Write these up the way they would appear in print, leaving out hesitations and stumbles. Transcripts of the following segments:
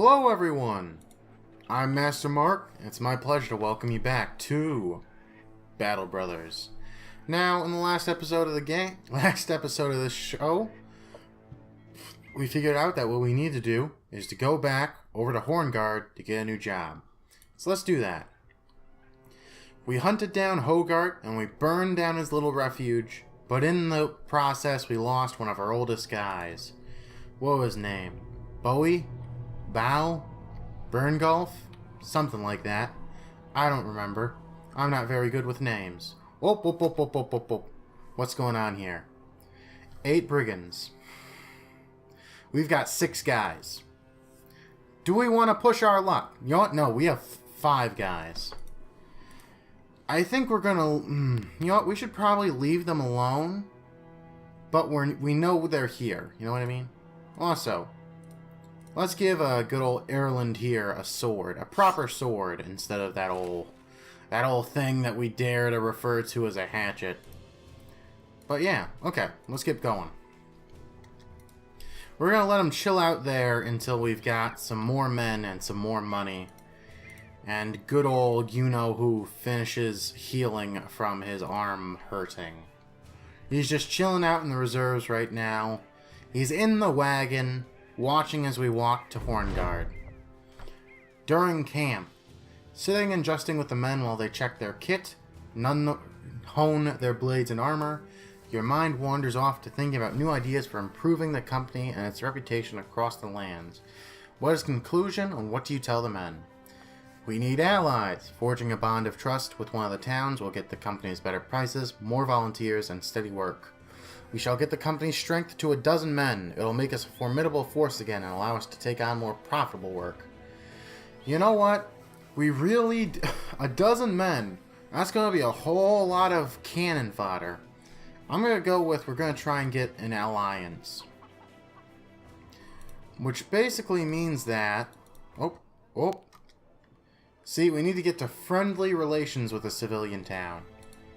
Hello everyone! I'm Master Mark, and it's my pleasure to welcome you back to Battle Brothers. Now, in the last episode of this show, we figured out that what we need to do is to go back over to Hornguard to get a new job. So let's do that. We hunted down Hogart and we burned down his little refuge, but in the process we lost one of our oldest guys. What was his name? Bowie? Bow? Burngulf? Something like that. I don't remember. I'm not very good with names. Whoop, whoop, whoop, whoop, whoop, whoop, whoop. What's going on here? 8 brigands. We've got 6 guys. Do we want to push our luck? You know what? No, we have 5 guys. I think we're gonna... you know what? We should probably leave them alone. But we know they're here. You know what I mean? Also, let's give a good old Ireland here a sword. A proper sword instead of that old thing that we dare to refer to as a hatchet. But yeah, okay. Let's get going. We're gonna let them chill out there until we've got some more men and some more money. And good old you-know-who finishes healing from his arm hurting. He's just chilling out in the reserves right now. He's in the wagon, watching as we walk to Hornguard. During camp, sitting and justing with the men while they check their kit, hone their blades and armor, your mind wanders off to thinking about new ideas for improving the company and its reputation across the lands. What is conclusion, and what do you tell the men? We need allies. Forging a bond of trust with one of the towns will get the company's better prices, more volunteers, and steady work. We shall get the company's strength to 12 men. It'll make us a formidable force again and allow us to take on more profitable work. You know what? We really... 12 men. That's going to be a whole lot of cannon fodder. I'm going to go with we're going to try and get an alliance. Which basically means that... Oh. See, we need to get to friendly relations with a civilian town.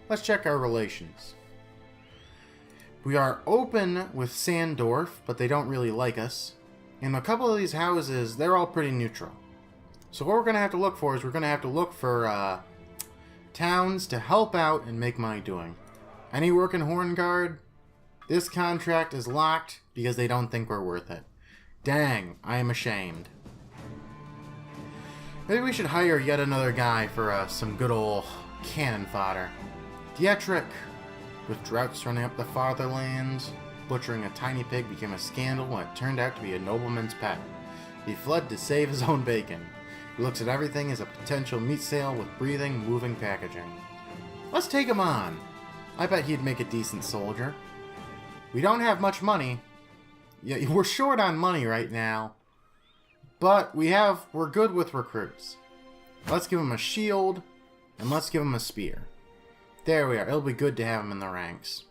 Let's check our relations. We are open with Sandorf, but they don't really like us. In a couple of these houses, they're all pretty neutral. So what we're going to have to look for is we're going to have to look for towns to help out and make money doing. Any work in Hornguard? This contract is locked because they don't think we're worth it. Dang, I am ashamed. Maybe we should hire yet another guy for some good old cannon fodder. Dietrich! With droughts running up the fatherlands, butchering a tiny pig became a scandal when it turned out to be a nobleman's pet. He fled to save his own bacon. He looks at everything as a potential meat sale with breathing, moving packaging. Let's take him on. I bet he'd make a decent soldier. We don't have much money. Yeah, we're short on money right now. But we're good with recruits. Let's give him a shield, and let's give him a spear. There we are. It'll be good to have him in the ranks.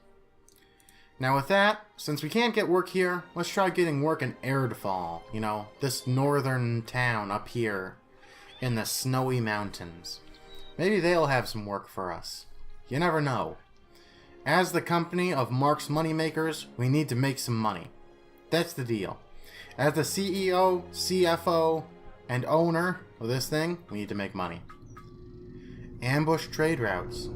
Now with that, since we can't get work here, let's try getting work in Erdfall. You know, this northern town up here in the snowy mountains. Maybe they'll have some work for us. You never know. As the company of Mark's moneymakers, we need to make some money. That's the deal. As the CEO, CFO, and owner of this thing, we need to make money. Ambush trade routes.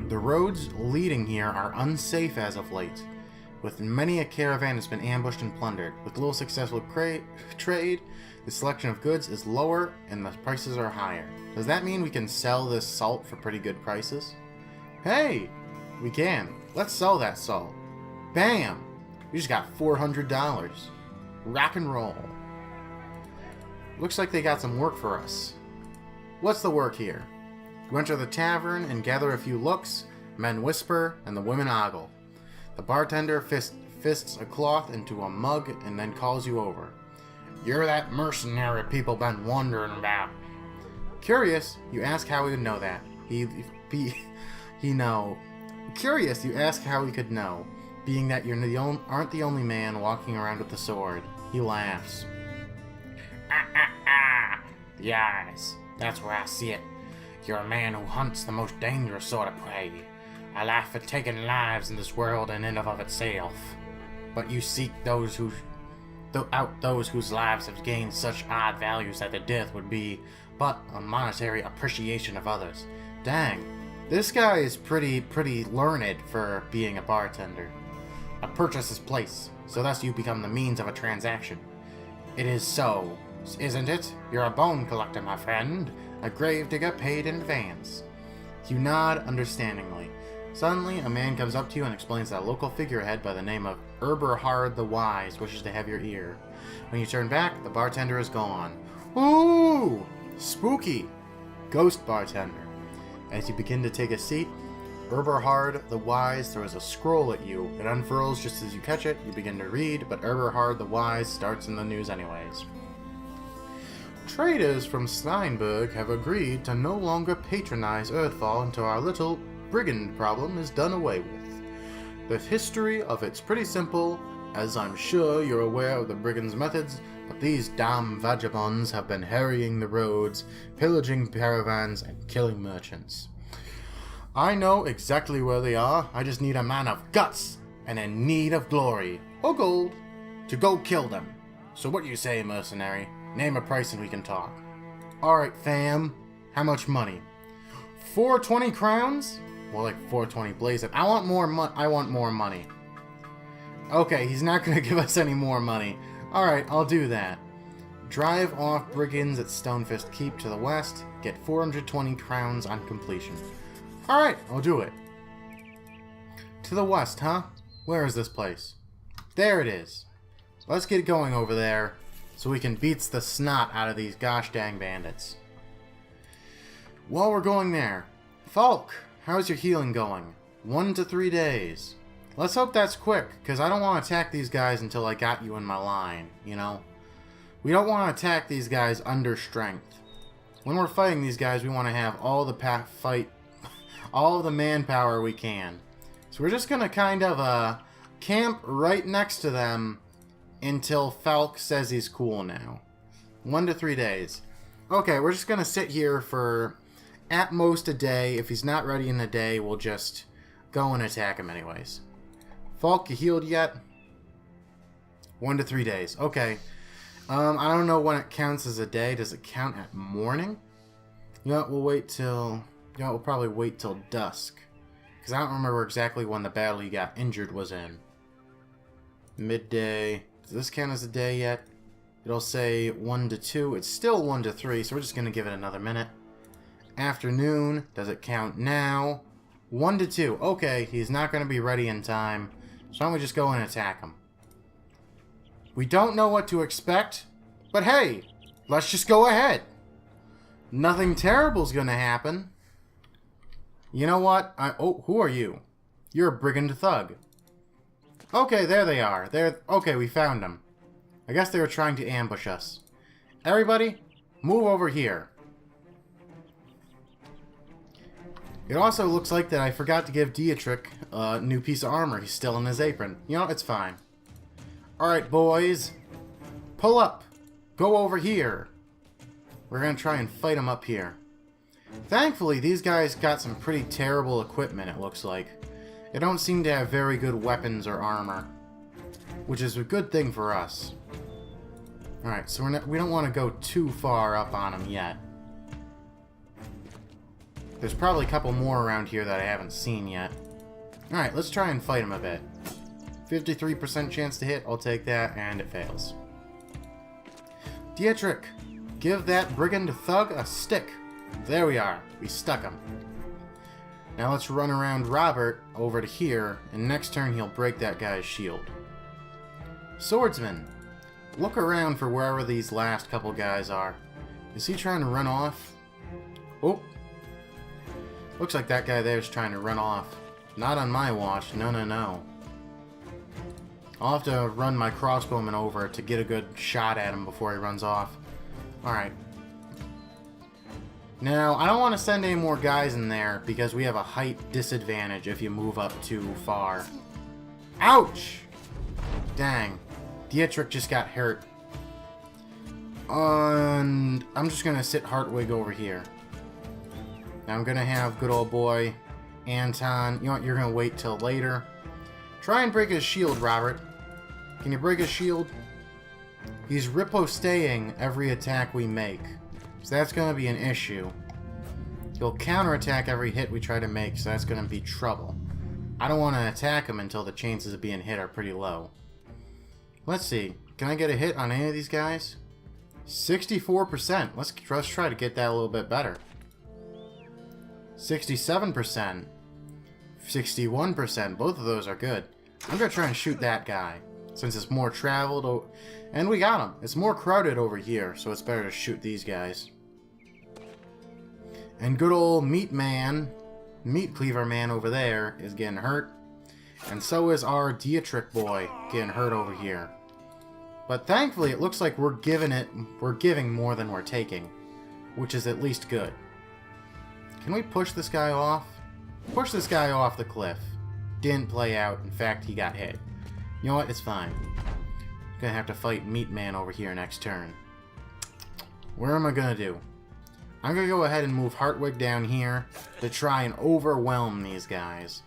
The roads leading here are unsafe as of late, with many a caravan has been ambushed and plundered. With little successful trade, the selection of goods is lower and the prices are higher. Does that mean we can sell this salt for pretty good prices? Hey! We can. Let's sell that salt. Bam! We just got $400. Rock and roll. Looks like they got some work for us. What's the work here? You enter the tavern and gather a few looks, men whisper, and the women ogle. The bartender fists a cloth into a mug and then calls you over. You're that mercenary people been wondering about. Curious, you ask how he would know that. Curious, you ask how he could know, being that you aren't the only man walking around with the sword. He laughs. The eyes. That's where I see it. You're a man who hunts the most dangerous sort of prey. A life for taking lives in this world in and of itself. But you seek those who out those whose lives have gained such odd values that the death would be but a monetary appreciation of others. Dang, this guy is pretty learned for being a bartender. A purchase is place, so thus you become the means of a transaction. It is so, isn't it? You're a bone collector, my friend. A gravedigger paid in advance. You nod understandingly. Suddenly, a man comes up to you and explains that a local figurehead by the name of Eberhard the Wise wishes to have your ear. When you turn back, the bartender is gone. Ooh! Spooky! Ghost bartender. As you begin to take a seat, Eberhard the Wise throws a scroll at you. It unfurls just as you catch it. You begin to read, but Eberhard the Wise starts in the news anyways. Traders from Steinberg have agreed to no longer patronize Earthfall until our little brigand problem is done away with. The history of it's pretty simple, as I'm sure you're aware of the brigands' methods, but these damn vagabonds have been harrying the roads, pillaging caravans, and killing merchants. I know exactly where they are. I just need a man of guts and in need of glory, or gold, to go kill them. So what do you say, mercenary? Name a price and we can talk. Alright, fam. How much money? 420 crowns? More like 420 blazing. I want more money. Okay, he's not going to give us any more money. Alright, I'll do that. Drive off brigands at Stonefist Keep to the west. Get 420 crowns on completion. Alright, I'll do it. To the west, huh? Where is this place? There it is. Let's get going over there so we can beat the snot out of these gosh dang bandits. While we're going there, Falk, how's your healing going? 1 to 3 days. Let's hope that's quick, because I don't want to attack these guys until I got you in my line, you know? We don't want to attack these guys under strength. When we're fighting these guys, we want to have all the manpower we can. So we're just going to kind of camp right next to them until Falk says he's cool now. 1 to 3 days. Okay, we're just going to sit here for at most a day. If he's not ready in a day, we'll just go and attack him anyways. Falk, you healed yet? 1 to 3 days. Okay. I don't know when it counts as a day. Does it count at morning? You know what, we'll probably wait till dusk. Because I don't remember exactly when the battle he got injured was in. Midday. Does this count as a day yet? It'll say 1 to 2. It's still 1 to 3, so we're just going to give it another minute. Afternoon. Does it count now? 1 to 2. Okay, he's not going to be ready in time. So why don't we just go and attack him? We don't know what to expect, but hey, let's just go ahead. Nothing terrible's going to happen. You know what? Oh, who are you? You're a brigand thug. Okay, there they are. Okay, we found them. I guess they were trying to ambush us. Everybody, move over here. It also looks like that I forgot to give Dietrich a new piece of armor. He's still in his apron. You know, it's fine. Alright, boys. Pull up. Go over here. We're going to try and fight them up here. Thankfully, these guys got some pretty terrible equipment, it looks like. They don't seem to have very good weapons or armor, which is a good thing for us. Alright, so we don't want to go too far up on them yet. There's probably a couple more around here that I haven't seen yet. Alright, let's try and fight them a bit. 53% chance to hit, I'll take that, and it fails. Dietrich, give that brigand thug a stick. There we are. We stuck him. Now let's run around Robert over to here, and next turn he'll break that guy's shield. Swordsman, look around for wherever these last couple guys are. Is he trying to run off? Oh. Looks like that guy there is trying to run off. Not on my watch. No, no, no. I'll have to run my crossbowman over to get a good shot at him before he runs off. Alright. Now, I don't want to send any more guys in there because we have a height disadvantage if you move up too far. Ouch! Dang. Dietrich just got hurt. And I'm just going to sit Hartwig over here. Now I'm going to have good old boy Anton. You know what? You're going to wait till later. Try and break his shield, Robert. Can you break his shield? He's riposting every attack we make. So that's going to be an issue. He'll counterattack every hit we try to make, so that's going to be trouble. I don't want to attack him until the chances of being hit are pretty low. Let's see. Can I get a hit on any of these guys? 64%. Let's try to get that a little bit better. 67%. 61%. Both of those are good. I'm going to try and shoot that guy, since it's more traveled. And we got him. It's more crowded over here, so it's better to shoot these guys. And good old Meat Cleaver Man over there is getting hurt. And so is our Dietrich boy getting hurt over here. But thankfully, it looks like we're giving more than we're taking, which is at least good. Can we push this guy off? Push this guy off the cliff. Didn't play out. In fact, he got hit. You know what? It's fine. Gonna have to fight Meat Man over here next turn. What am I gonna do? I'm gonna go ahead and move Hartwig down here to try and overwhelm these guys.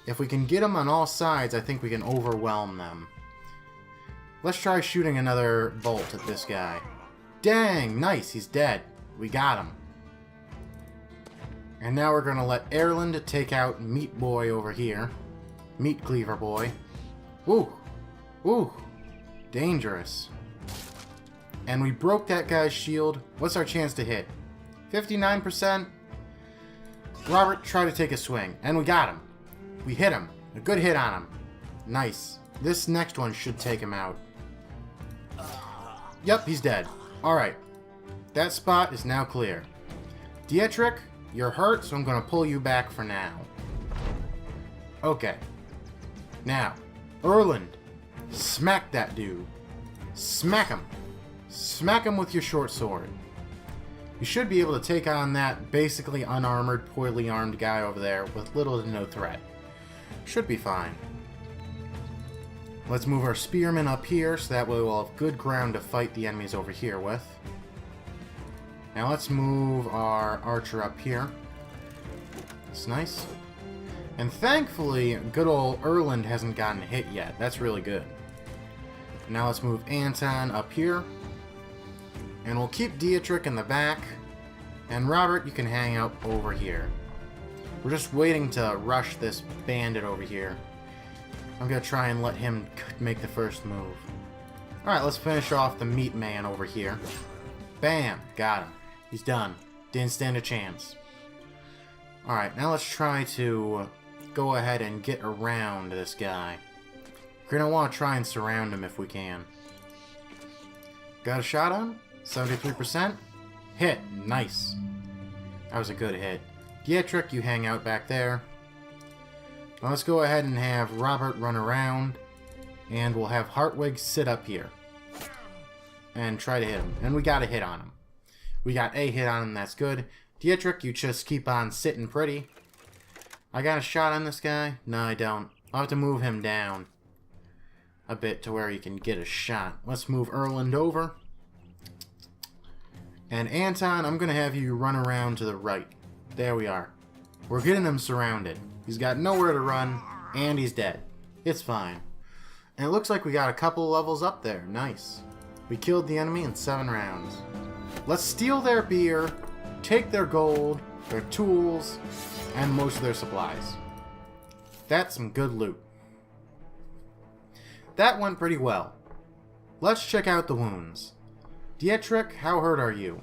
If we can get them on all sides, I think we can overwhelm them. Let's try shooting another bolt at this guy. Dang! Nice! He's dead. We got him. And now we're gonna let Erland take out Meat Boy over here. Meat Cleaver Boy. Ooh! Ooh! Dangerous. And we broke that guy's shield. What's our chance to hit? 59%. Robert, try to take a swing. And we got him. We hit him. A good hit on him. Nice. This next one should take him out. Yep, he's dead. Alright. That spot is now clear. Dietrich, you're hurt, so I'm going to pull you back for now. Okay. Now, Erland. Smack that dude. Smack him. Smack him with your short sword. You should be able to take on that basically unarmored, poorly armed guy over there with little to no threat. Should be fine. Let's move our spearmen up here so that way we'll have good ground to fight the enemies over here with. Now let's move our archer up here. That's nice. And thankfully, good old Erland hasn't gotten hit yet. That's really good. Now let's move Anton up here. And we'll keep Dietrich in the back. And Robert, you can hang out over here. We're just waiting to rush this bandit over here. I'm going to try and let him make the first move. Alright, let's finish off the Meat Man over here. Bam! Got him. He's done. Didn't stand a chance. Alright, now let's try to go ahead and get around this guy. We're going to want to try and surround him if we can. Got a shot on him? 73%? Hit. Nice. That was a good hit. Dietrich, you hang out back there. Now let's go ahead and have Robert run around. And we'll have Hartwig sit up here. And try to hit him. And we got a hit on him. We got a hit on him, that's good. Dietrich, you just keep on sitting pretty. I got a shot on this guy? No, I don't. I'll have to move him down a bit to where he can get a shot. Let's move Erland over. And Anton, I'm going to have you run around to the right. There we are. We're getting him surrounded. He's got nowhere to run, and he's dead. It's fine. And it looks like we got a couple levels up there. Nice. We killed the enemy in 7 rounds. Let's steal their beer, take their gold, their tools, and most of their supplies. That's some good loot. That went pretty well. Let's check out the wounds. Dietrich, how hurt are you?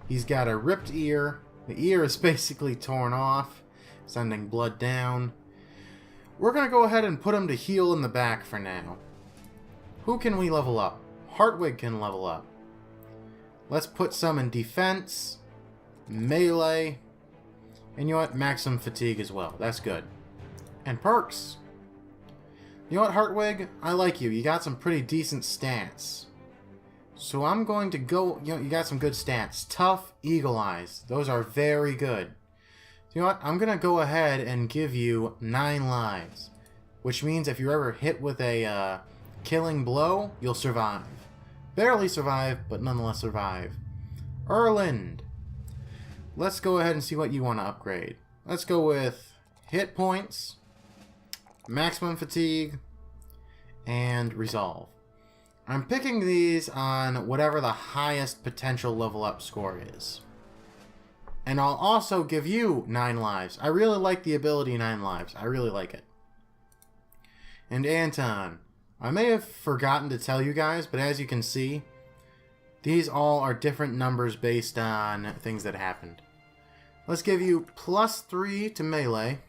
He's got a ripped ear. The ear is basically torn off, sending blood down. We're going to go ahead and put him to heal in the back for now. Who can we level up? Hartwig can level up. Let's put some in defense, melee, and you know what? Maximum fatigue as well. That's good. And perks. You know what, Hartwig? I like you. You got some pretty decent stats. So I'm going to go... You know, you got some good stats. Tough, Eagle Eyes. Those are very good. You know what? I'm going to go ahead and give you 9 lives. Which means if you're ever hit with a killing blow, you'll survive. Barely survive, but nonetheless survive. Erland. Let's go ahead and see what you want to upgrade. Let's go with hit points, maximum fatigue, and resolve. I'm picking these on whatever the highest potential level up score is. And I'll also give you 9 lives. I really like the ability 9 lives. I really like it. And Anton, I may have forgotten to tell you guys, but as you can see, these all are different numbers based on things that happened. Let's give you +3 to melee,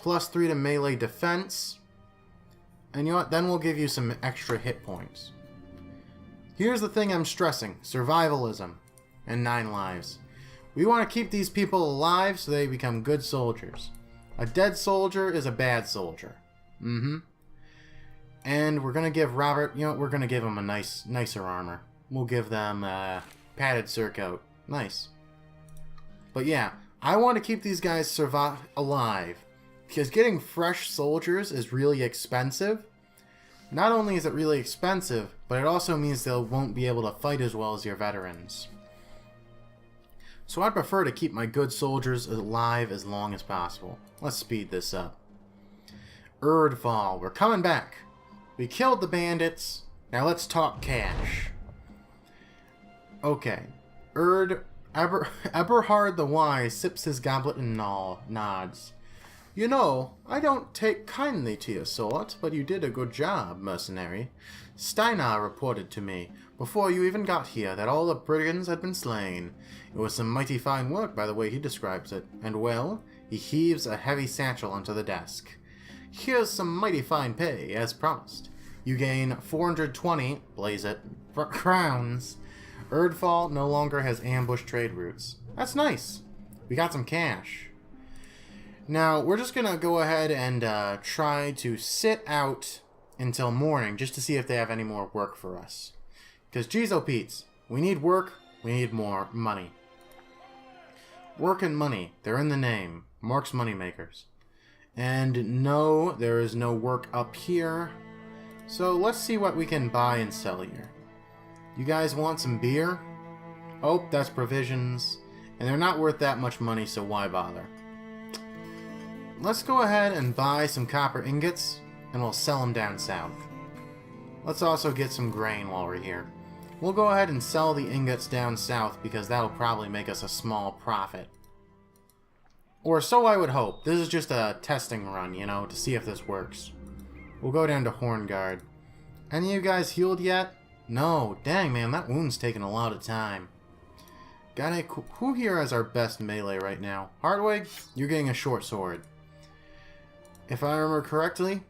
+3 to melee defense, and you know what? Then we'll give you some extra hit points. Here's the thing I'm stressing. Survivalism and 9 lives. We want to keep these people alive so they become good soldiers. A dead soldier is a bad soldier. And we're going to give Robert, you know what? We're going to give him a nicer armor. We'll give them padded surcoat. Nice. But yeah, I want to keep these guys alive. Because getting fresh soldiers is really expensive. Not only is it really expensive, but it also means they won't be able to fight as well as your veterans. So I prefer to keep my good soldiers alive as long as possible. Let's speed this up. Erdfall, we're coming back. We killed the bandits. Now let's talk cash. Okay. Eberhard the Wise sips his goblet and nods. You know, I don't take kindly to your sort, but you did a good job, mercenary. Steinar reported to me, before you even got here, that all the brigands had been slain. It was some mighty fine work by the way he describes it, and well, he heaves a heavy satchel onto the desk. Here's some mighty fine pay, as promised. You gain 420, blaze it, crowns. Erdfall no longer has ambush trade routes. That's nice. We got some cash. Now, we're just going to go ahead and try to sit out until morning just to see if they have any more work for us. Because, geez, oh Pete's, we need work, we need more money. Work and money, they're in the name. Mark's Moneymakers. And no, there is no work up here. So let's see what we can buy and sell here. You guys want some beer? Oh, that's provisions. And they're not worth that much money, so why bother? Let's go ahead and buy some copper ingots, and we'll sell them down south. Let's also get some grain while we're here. We'll go ahead and sell the ingots down south because that'll probably make us a small profit. Or so I would hope. This is just a testing run, you know, to see if this works. We'll go down to Hornguard. Any of you guys healed yet? No. Dang, man, that wound's taking a lot of time. Who here has our best melee right now? Hardwig, you're getting a short sword. If I remember correctly,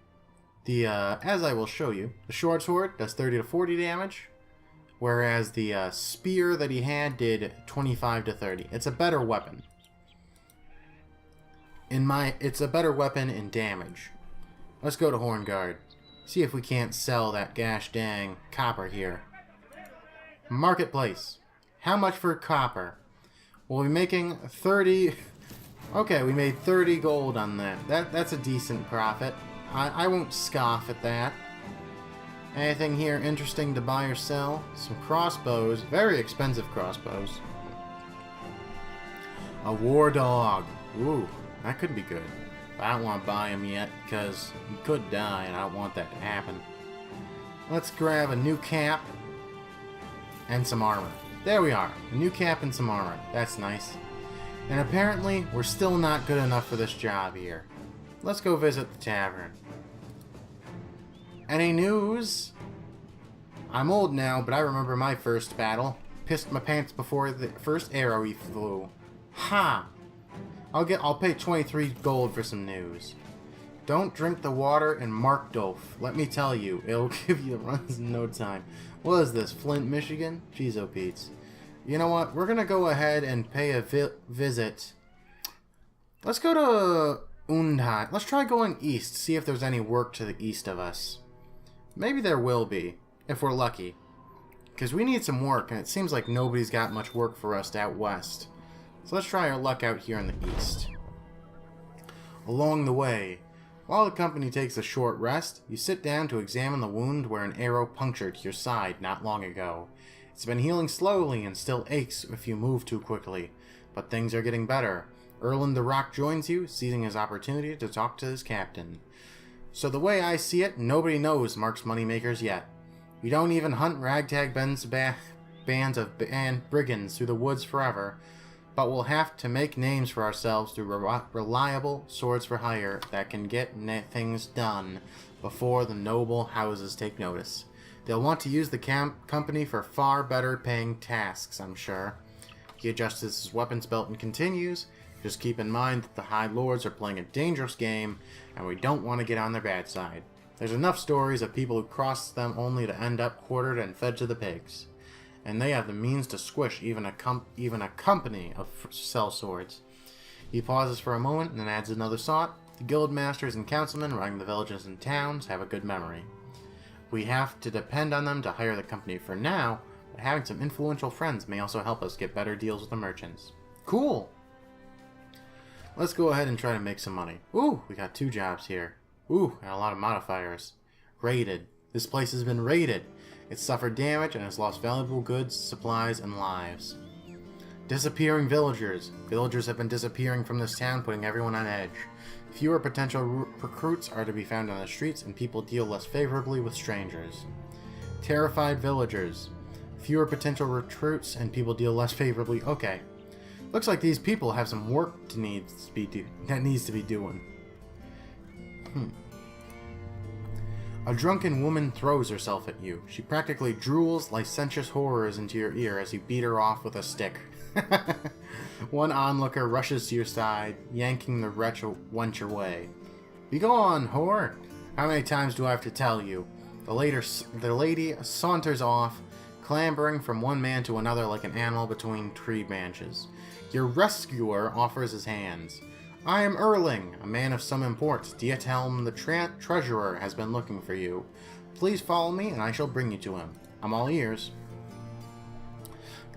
as I will show you, the short sword does 30 to 40 damage, whereas the spear that he had did 25 to 30. It's a better weapon. It's a better weapon in damage. Let's go to Hornguard. See if we can't sell that gosh dang copper here. Marketplace. How much for copper? We'll be making 30... Okay, we made 30 gold on that. That's a decent profit. I won't scoff at that. Anything here interesting to buy or sell? Some crossbows. Very expensive crossbows. A war dog. Ooh, that could be good. But I don't want to buy him yet because he could die and I don't want that to happen. Let's grab a new cap and some armor. There we are. A new cap and some armor. That's nice. And apparently, we're still not good enough for this job here. Let's go visit the tavern. Any news? I'm old now, but I remember my first battle. Pissed my pants before the first arrow he flew. Ha! I'll pay 23 gold for some news. Don't drink the water in Markdolf. Let me tell you, it'll give you the runs in no time. What is this, Flint, Michigan? Jeez, oh Pete's. You know what? We're going to go ahead and pay a visit. Let's go to Undheim. Let's try going east, see if there's any work to the east of us. Maybe there will be, if we're lucky. Because we need some work, and it seems like nobody's got much work for us out west. So let's try our luck out here in the east. Along the way, while the company takes a short rest, you sit down to examine the wound where an arrow punctured your side not long ago. It's been healing slowly and still aches if you move too quickly, but things are getting better. Erland the Rock joins you, seizing his opportunity to talk to his captain. So the way I see it, nobody knows Mark's Moneymakers yet. You don't even hunt ragtag bands of brigands through the woods forever, but we'll have to make names for ourselves through reliable swords for hire that can get things done before the noble houses take notice. They'll want to use the company for far better paying tasks, I'm sure. He adjusts his weapons belt and continues. Just keep in mind that the High Lords are playing a dangerous game, and we don't want to get on their bad side. There's enough stories of people who cross them only to end up quartered and fed to the pigs. And they have the means to squish even a company of sellswords. He pauses for a moment and then adds another thought. The guild masters and councilmen running the villages and towns have a good memory. We have to depend on them to hire the company for now, but having some influential friends may also help us get better deals with the merchants. Cool! Let's go ahead and try to make some money. Ooh, we got 2 jobs here. Ooh, and a lot of modifiers. Raided. This place has been raided. It's suffered damage and has lost valuable goods, supplies, and lives. Disappearing villagers. Villagers have been disappearing from this town, putting everyone on edge. Fewer potential recruits are to be found on the streets, and people deal less favorably with strangers. Terrified villagers. Fewer potential recruits, and people deal less favorably. Okay. Looks like these people have some work that needs to be doing. A drunken woman throws herself at you. She practically drools licentious horrors into your ear as you beat her off with a stick. One onlooker rushes to your side, yanking the wench away. Be gone, whore! How many times do I have to tell you? The lady saunters off, clambering from one man to another like an animal between tree branches. Your rescuer offers his hands. I am Erling, a man of some import. Diethelm the treasurer has been looking for you. Please follow me and I shall bring you to him. I'm all ears.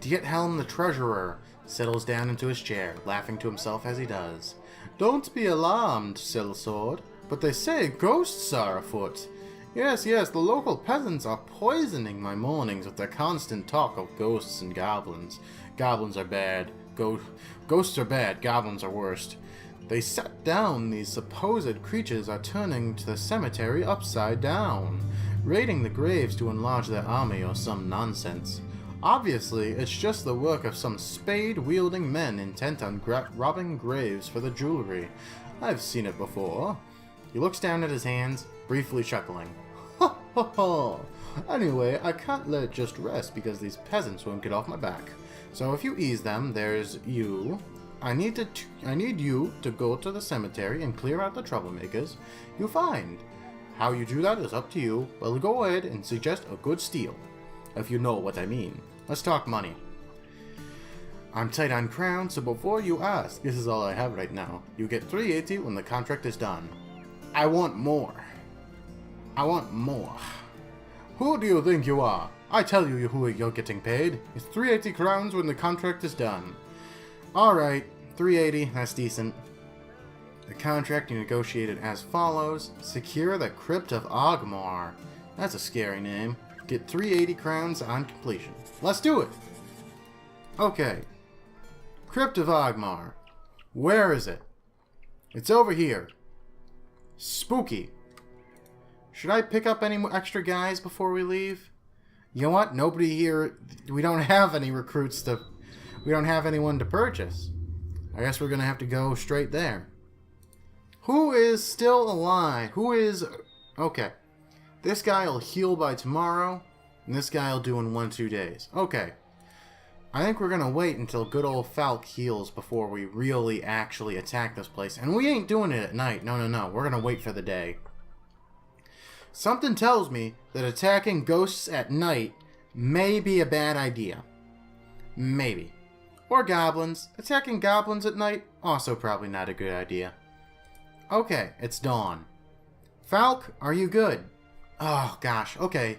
Diethelm the treasurer settles down into his chair, laughing to himself as he does. Don't be alarmed, sellsword, but they say ghosts are afoot. Yes, the local peasants are poisoning my mornings with their constant talk of ghosts and goblins. Goblins are bad. Ghosts are bad, goblins are worst. They set down these supposed creatures are turning to the cemetery upside down, raiding the graves to enlarge their army or some nonsense. Obviously, it's just the work of some spade-wielding men intent on robbing graves for the jewelry. I've seen it before. He looks down at his hands, briefly chuckling. Ha ha ha! Anyway, I can't let it just rest because these peasants won't get off my back. So if you ease them, there's you. I need you to go to the cemetery and clear out the troublemakers you find. How you do that is up to you, but go ahead and suggest a good steal, if you know what I mean. Let's talk money. I'm tight on crown, so before you ask, this is all I have right now. You get 380 when the contract is done. I want more. I want more. Who do you think you are? I tell you who you're getting paid. It's 380 crowns when the contract is done. Alright, 380, that's decent. The contract you negotiated as follows. Secure the Crypt of Ogmar. That's a scary name. Get 380 crowns on completion. Let's do it! Okay. Crypt of Ogmar. Where is it? It's over here. Spooky. Should I pick up any extra guys before we leave? You know what? Nobody here... We don't have any recruits to... We don't have anyone to purchase. I guess we're going to have to go straight there. Who is still alive? Who is... Okay. This guy will heal by tomorrow, and this guy will do in 1-2 days. Okay. I think we're going to wait until good old Falk heals before we really actually attack this place. And we ain't doing it at night. No. We're going to wait for the day. Something tells me that attacking ghosts at night may be a bad idea. Maybe. Or goblins. Attacking goblins at night, also probably not a good idea. Okay, it's dawn. Falk, are you good? Oh, gosh, okay.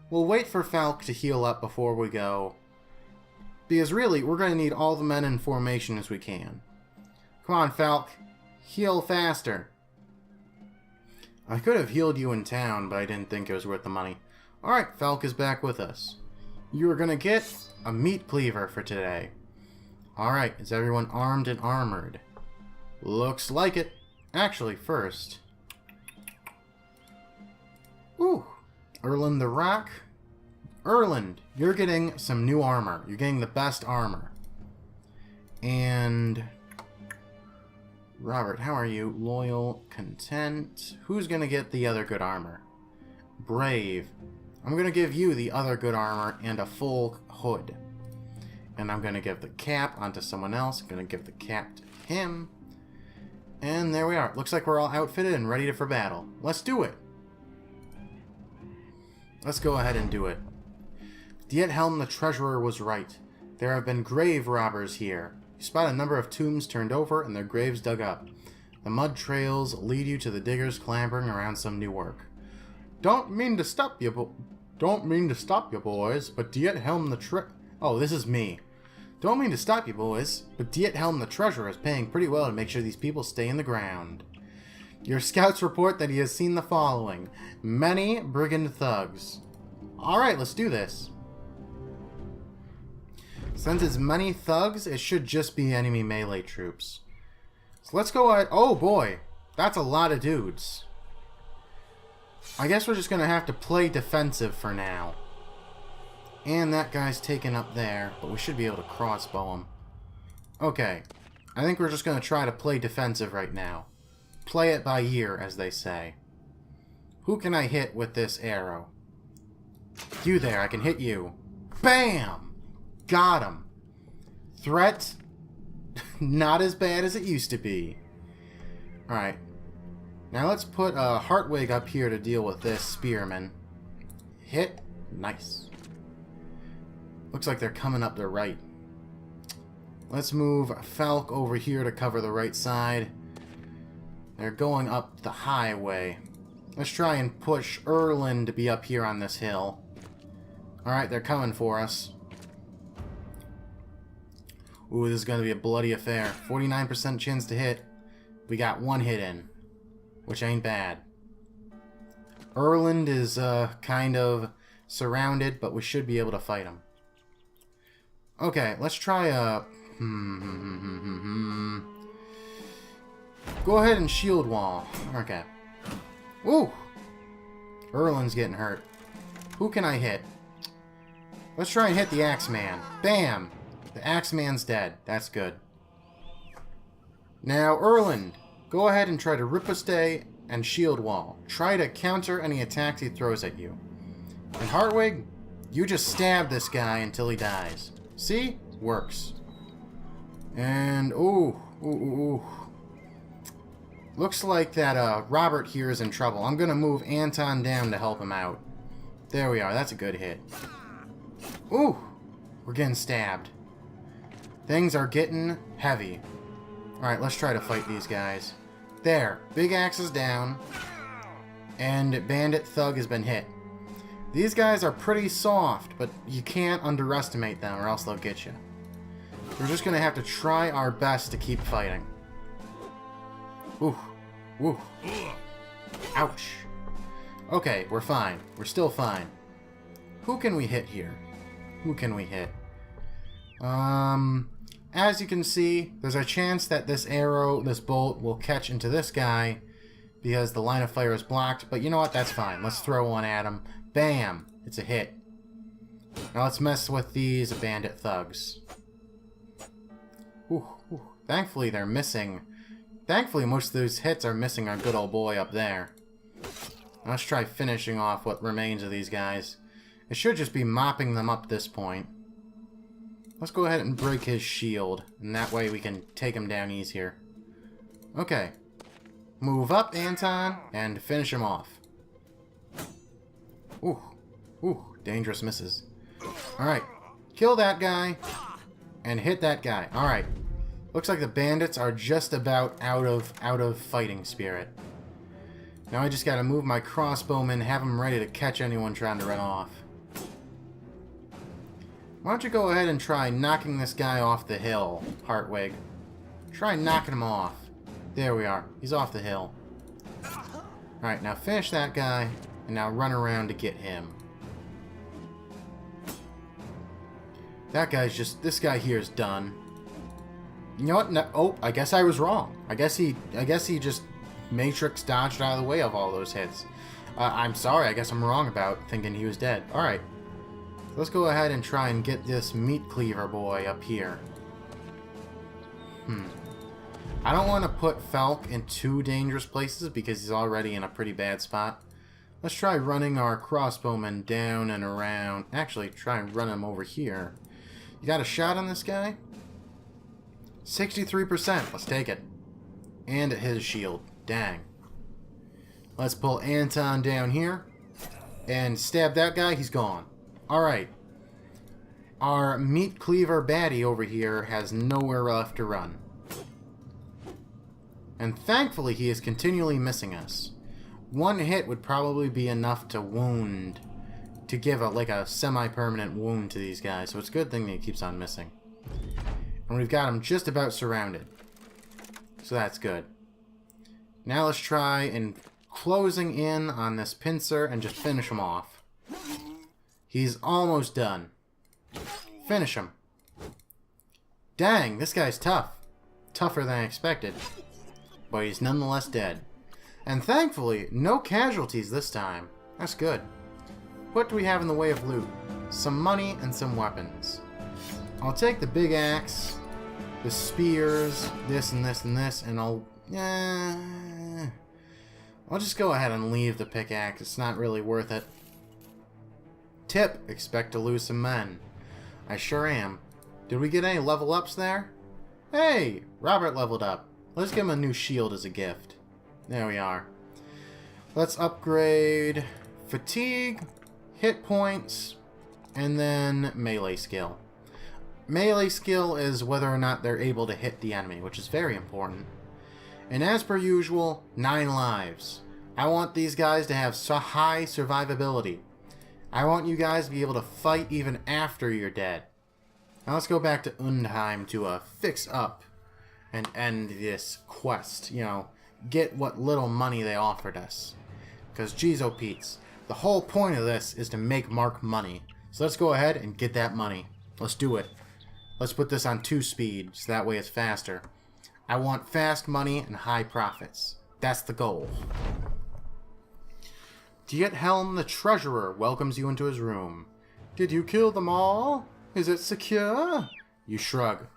We'll wait for Falk to heal up before we go. Because really, we're going to need all the men in formation as we can. Come on, Falk. Heal faster. I could have healed you in town, but I didn't think it was worth the money. Alright, Falk is back with us. You are going to get a meat cleaver for today. Alright, is everyone armed and armored? Looks like it. Actually, first... Ooh, Erlen the Rock. Erland, you're getting some new armor. You're getting the best armor. And Robert, how are you? Loyal, content. Who's going to get the other good armor? Brave. I'm going to give you the other good armor and a full hood. And I'm going to give the cap onto someone else. I'm going to give the cap to him. And there we are. Looks like we're all outfitted and ready for battle. Let's do it. Let's go ahead and do it. Diethelm the Treasurer was right. There have been grave robbers here. You spot a number of tombs turned over and their graves dug up. The mud trails lead you to the diggers clambering around some new work. Don't mean to stop you, boys, but Diethelm the Oh, this is me. Don't mean to stop you, boys, but Diethelm the Treasurer is paying pretty well to make sure these people stay in the ground. Your scouts report that he has seen the following. Many brigand thugs. Alright, let's do this. Since it's many thugs, it should just be enemy melee troops. So let's go ahead. Oh boy, that's a lot of dudes. I guess we're just going to have to play defensive for now. And that guy's taken up there, but we should be able to crossbow him. Okay, I think we're just going to try to play defensive right now. Play it by ear, as they say. Who can I hit with this arrow? You there, I can hit you. Bam! Got him. Threat, not as bad as it used to be. Alright. Now let's put Hartwig up here to deal with this spearman. Hit. Nice. Looks like they're coming up the right. Let's move Falk over here to cover the right side. They're going up the highway. Let's try and push Erland to be up here on this hill. Alright, they're coming for us. Ooh, this is going to be a bloody affair. 49% chance to hit. We got one hit in, which ain't bad. Erland is kind of surrounded, but we should be able to fight him. Okay, let's try a... Go ahead and shield wall. Okay. Ooh! Erland's getting hurt. Who can I hit? Let's try and hit the Axeman. Bam! The Axeman's dead. That's good. Now, Erland, go ahead and try to riposte and shield wall. Try to counter any attacks he throws at you. And Hartwig, you just stab this guy until he dies. See? Works. And, ooh. Looks like that Robert here is in trouble. I'm going to move Anton down to help him out. There we are. That's a good hit. Ooh. We're getting stabbed. Things are getting heavy. Alright, let's try to fight these guys. There. Big axe is down. And Bandit Thug has been hit. These guys are pretty soft, but you can't underestimate them or else they'll get you. We're just going to have to try our best to keep fighting. Ooh. Ooh. Ouch. Okay, we're fine. We're still fine. Who can we hit here? Who can we hit? As you can see, there's a chance that this arrow, this bolt, will catch into this guy because the line of fire is blocked, but you know what? That's fine. Let's throw one at him. Bam! It's a hit. Now let's mess with these bandit thugs. Ooh. Thankfully, they're missing. Thankfully, most of those hits are missing our good old boy up there. Let's try finishing off what remains of these guys. It should just be mopping them up at this point. Let's go ahead and break his shield, and that way we can take him down easier. Okay. Move up, Anton, and finish him off. Ooh, dangerous misses. Alright, kill that guy, and hit that guy. Alright. Looks like the bandits are just about out of fighting spirit. Now I just gotta move my crossbowman, have him ready to catch anyone trying to run off. Why don't you go ahead and try knocking this guy off the hill, Hartwig. Try knocking him off. There we are. He's off the hill. Alright, now finish that guy, and now run around to get him. That guy's just... This guy here is done. You know what? No, oh, I guess I was wrong. I guess he just Matrix dodged out of the way of all those hits. I'm sorry. I guess I'm wrong about thinking he was dead. Alright. Let's go ahead and try and get this meat cleaver boy up here. I don't want to put Falk in too dangerous places because he's already in a pretty bad spot. Let's try running our crossbowmen down and around. Actually, try and run him over here. You got a shot on this guy? 63%. Let's take it. And it hit his shield. Dang. Let's pull Anton down here. And stab that guy. He's gone. Alright. Our meat cleaver baddie over here has nowhere left to run. And thankfully he is continually missing us. One hit would probably be enough to wound, to give like a semi-permanent wound to these guys, so it's a good thing that he keeps on missing. And we've got him just about surrounded. So that's good. Now let's try and closing in on this pincer and just finish him off. He's almost done. Finish him. Dang, this guy's tough. Tougher than I expected. But he's nonetheless dead. And thankfully, no casualties this time. That's good. What do we have in the way of loot? Some money and some weapons. I'll take the big axe, the spears, this and this and this, and I'll just go ahead and leave the pickaxe. It's not really worth it. Tip, expect to lose some men. I sure am. Did we get any level ups there? Hey, Robert leveled up. Let's give him a new shield as a gift. There we are. Let's upgrade fatigue, hit points, and then melee skill. Melee skill is whether or not they're able to hit the enemy, which is very important. And as per usual, 9 lives. I want these guys to have so high survivability. I want you guys to be able to fight even after you're dead. Now let's go back to Undheim to fix up and end this quest. You know, get what little money they offered us. Because geez oh Pete's, the whole point of this is to make Mark money. So let's go ahead and get that money. Let's do it. Let's put this on 2 speed, so that way it's faster. I want fast money and high profits. That's the goal. Diethelm the Treasurer welcomes you into his room. Did you kill them all? Is it secure? You shrug.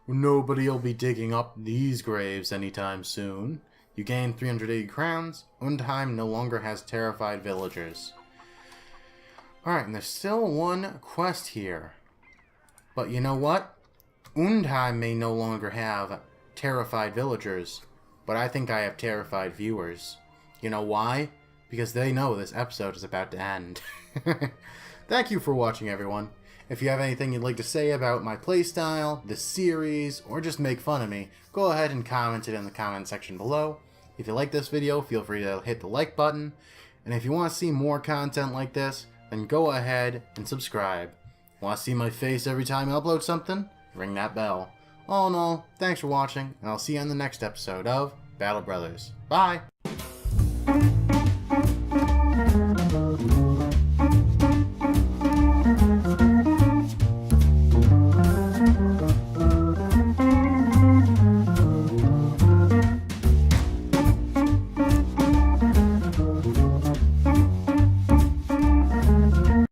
Nobody'll be digging up these graves anytime soon. You gain 380 crowns. Undheim no longer has terrified villagers. Alright, and there's still one quest here. But you know what? Undheim may no longer have terrified villagers, but I think I have terrified viewers. You know why? Because they know this episode is about to end. Thank you for watching, everyone. If you have anything you'd like to say about my playstyle, this series, or just make fun of me, go ahead and comment it in the comment section below. If you like this video, feel free to hit the like button. And if you want to see more content like this, then go ahead and subscribe. Want to see my face every time I upload something? Ring that bell. All in all, thanks for watching, and I'll see you on the next episode of Battle Brothers. Bye!